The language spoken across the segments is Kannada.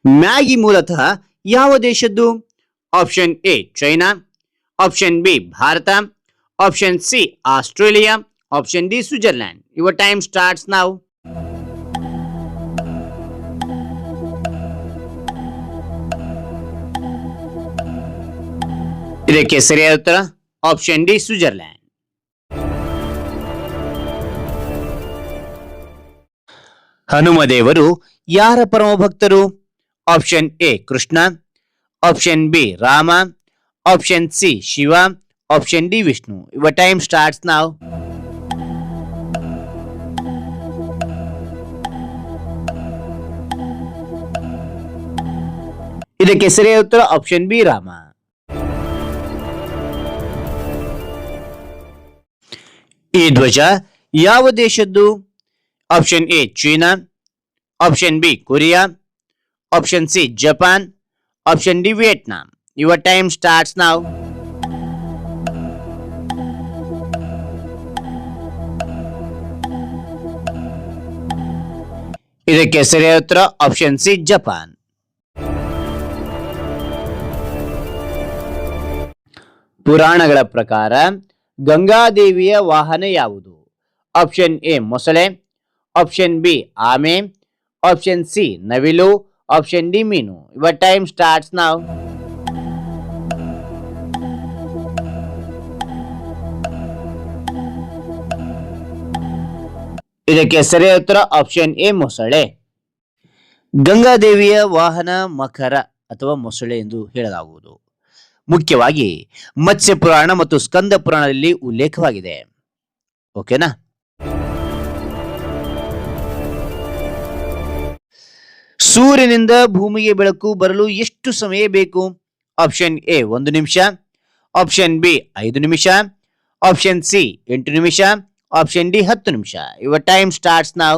ಮ್ಯಾಗಿ ಮೂಲತಃ ಯಾವ ದೇಶದ್ದು? Option A China, option B Bharat, option C Australia, option D Switzerland. Your time starts now. ಇದಕ್ಕೆ ಸರಿಯಾದ ಉತ್ತರ ಆಪ್ಷನ್ ಡಿ ಸ್ವಿಟ್ಜರ್ಲ್ಯಾಂಡ್. ಹನುಮದೇವರು ಯಾರ ಪರಮ ಭಕ್ತರು? Option A Krishna, option B Rama, option C Shiva, option D Vishnu. Your time starts now. ಇದಕ್ಕೆ ಸರಿಯಾದ ಉತ್ತರ ಆಪ್ಷನ್ ಬಿ ರಾಮ. ಈ ಧ್ವಜ ಯಾವ ದೇಶದ್ದು? Option A China, option B Korea, option C Japan, option D Vietnam. Your time starts now. ಇದಕ್ಕೆ ಸರಿಯಾದ ಉತ್ತರ ಆಪ್ಷನ್ ಸಿ ಜಪಾನ್. ಪುರಾಣಗಳ ಪ್ರಕಾರ ಗಂಗಾದೇವಿಯ ವಾಹನ ಯಾವುದು? ಆಪ್ಷನ್ ಎ ಮೊಸಳೆ, ಆಪ್ಷನ್ ಬಿ ಆಮೆ, ಆಪ್ಷನ್ ಸಿ ನವಿಲು, ಆಪ್ಷನ್ ಡಿ ಮೀನು. Your time starts now. ಇದಕ್ಕೆ ಸರಿಯಾದ ಉತ್ತರ ಆಪ್ಷನ್ ಎ ಮೊಸಳೆ. ಗಂಗಾದೇವಿಯ ವಾಹನ ಮಕರ ಅಥವಾ ಮೊಸಳೆ ಎಂದು ಹೇಳಲಾಗುವುದು. ಮುಖ್ಯವಾಗಿ ಮತ್ಸ್ಯ ಪುರಾಣ ಮತ್ತು ಸ್ಕಂದ ಪುರಾಣದಲ್ಲಿ ಉಲ್ಲೇಖವಾಗಿದೆ. ಓಕೆನಾ? ಸೂರ್ಯನಿಂದ ಭೂಮಿಗೆ ಬೆಳಕು ಬರಲು ಎಷ್ಟು ಸಮಯ ಬೇಕು? ಆಪ್ಷನ್ ಎ 1 ನಿಮಿಷ, ಆಪ್ಷನ್ ಬಿ 5 ನಿಮಿಷ, ಆಪ್ಷನ್ ಸಿ 8 ನಿಮಿಷ, ಆಪ್ಷನ್ ಡಿ 10 ನಿಮಿಷ. Your time starts now.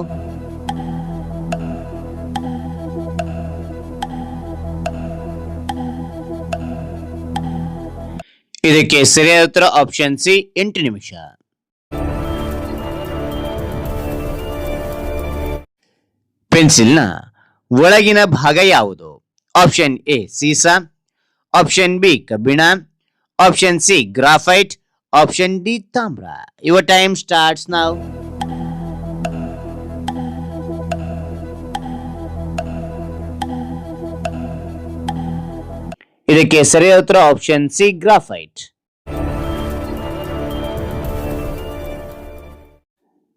ಇದಕ್ಕೆ ಸರಿಯಾದ ಉತ್ತರ ಆಪ್ಷನ್ ಸಿ 8 ನಿಮಿಷ. ಪೆನ್ಸಿಲ್ನ ಒಳಗಿನ ಭಾಗ ಯಾವುದು? ಆಪ್ಷನ್ ಎ ಸೀಸಾ, ಆಪ್ಷನ್ ಬಿ ಕಬ್ಬಿಣ, option C graphite, option D ತಾಮ್ರ. Your time starts now. ಇದಕ್ಕೆ ಸರಿಯಾದ ಉತ್ತರ ಆಪ್ಷನ್ ಸಿ ಗ್ರಾಫೈಟ್.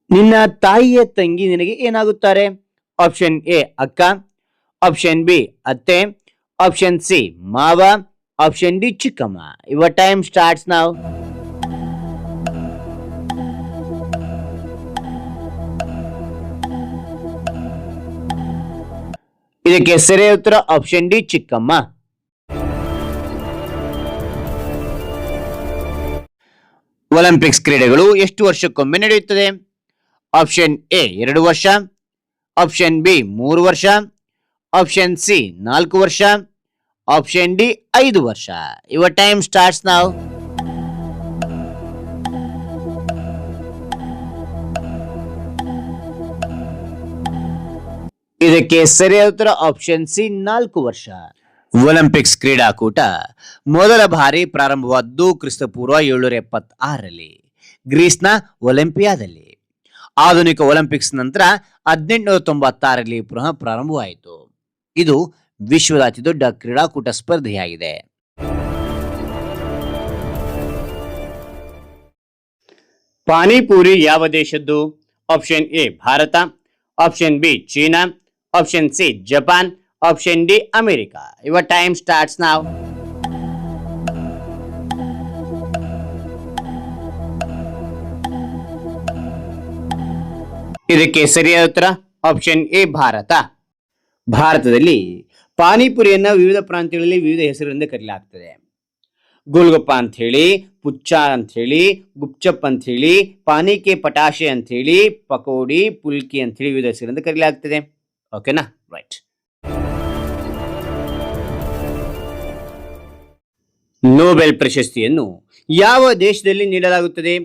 ನಿನ್ನ ತಾಯಿಯ ತಂಗಿ ನಿನಗೆ ಏನಾಗುತ್ತಾರೆ? ಆಪ್ಷನ್ ಎ ಅಕ್ಕ, ಆಪ್ಷನ್ ಬಿ ಅತ್ತೆ, ಆಪ್ಷನ್ ಸಿ ಮಾವ, ಆಪ್ಷನ್ ಡಿ ಚಿಕ್ಕಮ್ಮ. Your time starts now. ಇದಕ್ಕೆ ಸರಿಯಾದ ಉತ್ತರ ಆಪ್ಷನ್ ಡಿ ಚಿಕ್ಕಮ್ಮ. ಒಲಿಂಪಿಕ್ಸ್ ಕ್ರೀಡೆಗಳು ಎಷ್ಟು ವರ್ಷಕ್ಕೊಮ್ಮೆ ನಡೆಯುತ್ತದೆ? ಆಪ್ಷನ್ ಎ 2 ವರ್ಷ, ಆಪ್ಷನ್ ಬಿ 3 ವರ್ಷ, ಆಪ್ಷನ್ ಸಿ 4 ವರ್ಷ, ಆಪ್ಷನ್ ಡಿ 5 ವರ್ಷ. Your time starts now. ಇದಕ್ಕೆ ಸರಿಯಾದ ಉತ್ತರ ಆಪ್ಷನ್ ಸಿ 4 ವರ್ಷ. ಒಲಿಂಪಿಕ್ಸ್ ಕ್ರೀಡಾಕೂಟ ಮೊದಲ ಬಾರಿ ಪ್ರಾರಂಭವಾದ್ದು ಕ್ರಿಸ್ತಪೂರ್ವ 776ರಲ್ಲಿ ಗ್ರೀಸ್ನ ಒಲಿಂಪಿಯಾದಲ್ಲಿ. ಆಧುನಿಕ ಒಲಿಂಪಿಕ್ಸ್ ನಂತರ 1896ರಲ್ಲಿ ಪುನಃ ಪ್ರಾರಂಭವಾಯಿತು. ಇದು ವಿಶ್ವದ ಅತಿದೊಡ್ಡ ಕ್ರೀಡಾಕೂಟ ಸ್ಪರ್ಧೆಯಾಗಿದೆ. ಪಾನಿಪುರಿ ಯಾವ ದೇಶದ್ದು? Option A Bharat, option B China, option C Japan, option D America. Your time starts now. ಇದಕ್ಕೆ ಸರಿಯಾದ ಉತ್ತರ ಆಪ್ಷನ್ ಎ ಭಾರತ. ಭಾರತದಲ್ಲಿ ಪಾನಿಪುರಿಯನ್ನ ವಿವಿಧ ಪ್ರಾಂತ್ಯಗಳಲ್ಲಿ ವಿವಿಧ ಹೆಸರಿನಿಂದ ಕರೆಯಲಾಗ್ತದೆ. ಗೋಲ್ಗಪ್ಪ ಅಂತ ಹೇಳಿ, ಪುಚ್ಚ ಅಂತ ಹೇಳಿ, ಗುಪ್ಚಪ್ ಅಂತ ಹೇಳಿ, ಪಾನಿಕೆ ಪಟಾಶೆ ಅಂತ ಹೇಳಿ, ಪಕೋಡಿ, ಪುಲ್ಕಿ ಅಂತ ಹೇಳಿ ವಿವಿಧ ಹೆಸರಿನಿಂದ ಕರೆಯಲಾಗ್ತದೆ. ಓಕೆನಾ? ರೈಟ್. ನೊಬೆಲ್ ಪ್ರಶಸ್ತಿಯನ್ನು ಯಾವ ದೇಶದಲ್ಲಿ ನೀಡಲಾಗುತ್ತದೆ?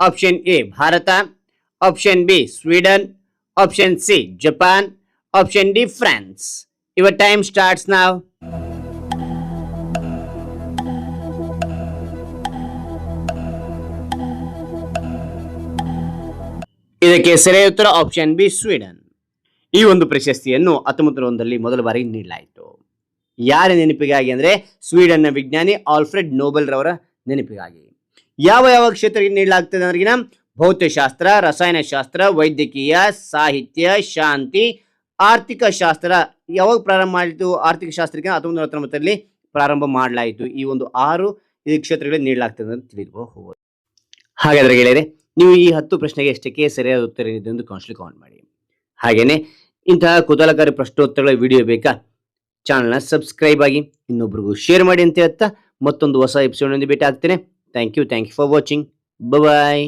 Option A Bharat, option B Sweden, option C Japan, option D France. Your time starts now. ಇದಕ್ಕೆ ಸರಿಯಾದ ಉತ್ತರ ಆಪ್ಷನ್ ಬಿ ಸ್ವೀಡನ್. ಈ ಒಂದು ಪ್ರಶಸ್ತಿಯನ್ನು 1901ರಲ್ಲಿ ಮೊದಲ ಬಾರಿಗೆ ನೀಡಲಾಯಿತು. ಯಾರ ನೆನಪಿಗಾಗಿ ಅಂದರೆ ಸ್ವೀಡನ್ನ ವಿಜ್ಞಾನಿ ಆಲ್ಫ್ರೆಡ್ ನೋಬೆಲ್ ರವರ ನೆನಪಿಗಾಗಿ. ಯಾವ ಯಾವ ಕ್ಷೇತ್ರಕ್ಕೆ ನೀಡಲಾಗ್ತದೆ ಅಂದ್ರಿಗಿನ ಭೌತಶಾಸ್ತ್ರ, ರಸಾಯನಶಾಸ್ತ್ರ, ವೈದ್ಯಕೀಯ, ಸಾಹಿತ್ಯ, ಶಾಂತಿ, ಆರ್ಥಿಕ ಶಾಸ್ತ್ರ. ಯಾವಾಗ ಪ್ರಾರಂಭ ಮಾಡಿತು ಆರ್ಥಿಕ ಶಾಸ್ತ್ರಕ್ಕೆ? 1919ರಲ್ಲಿ ಪ್ರಾರಂಭ ಮಾಡಲಾಯಿತು. ಈ ಒಂದು 6 ಈ ಕ್ಷೇತ್ರಗಳಿಗೆ ನೀಡಲಾಗ್ತದೆ ಅಂತ ತಿಳಿದುಬಹುದು. ಹಾಗಾದ್ರೆ ಗೆಳೆಯರೆ, ನೀವು ಈ 10 ಪ್ರಶ್ನೆಗೆ ಎಷ್ಟಕ್ಕೆ ಸರಿಯಾದ ಉತ್ತರ ಏನಿದೆ ಎಂದು ಕಾಮೆಂಟ್ ಮಾಡಿ. ಹಾಗೇನೆ ಇಂತಹ ಕುತೂಹಲಕಾರಿ ಪ್ರಶ್ನೋತ್ತರಗಳ ವಿಡಿಯೋ ಬೇಕಾ? ಚಾನಲ್ನ ಸಬ್ಸ್ಕ್ರೈಬ್ ಆಗಿ ಇನ್ನೊಬ್ರಿಗೂ ಶೇರ್ ಮಾಡಿ ಅಂತ ಹೇಳ್ತಾ ಮತ್ತೊಂದು ಹೊಸ ಎಪಿಸೋಡ್ ಭೇಟಿ ಆಗ್ತೇನೆ. Thank you for watching. Bye.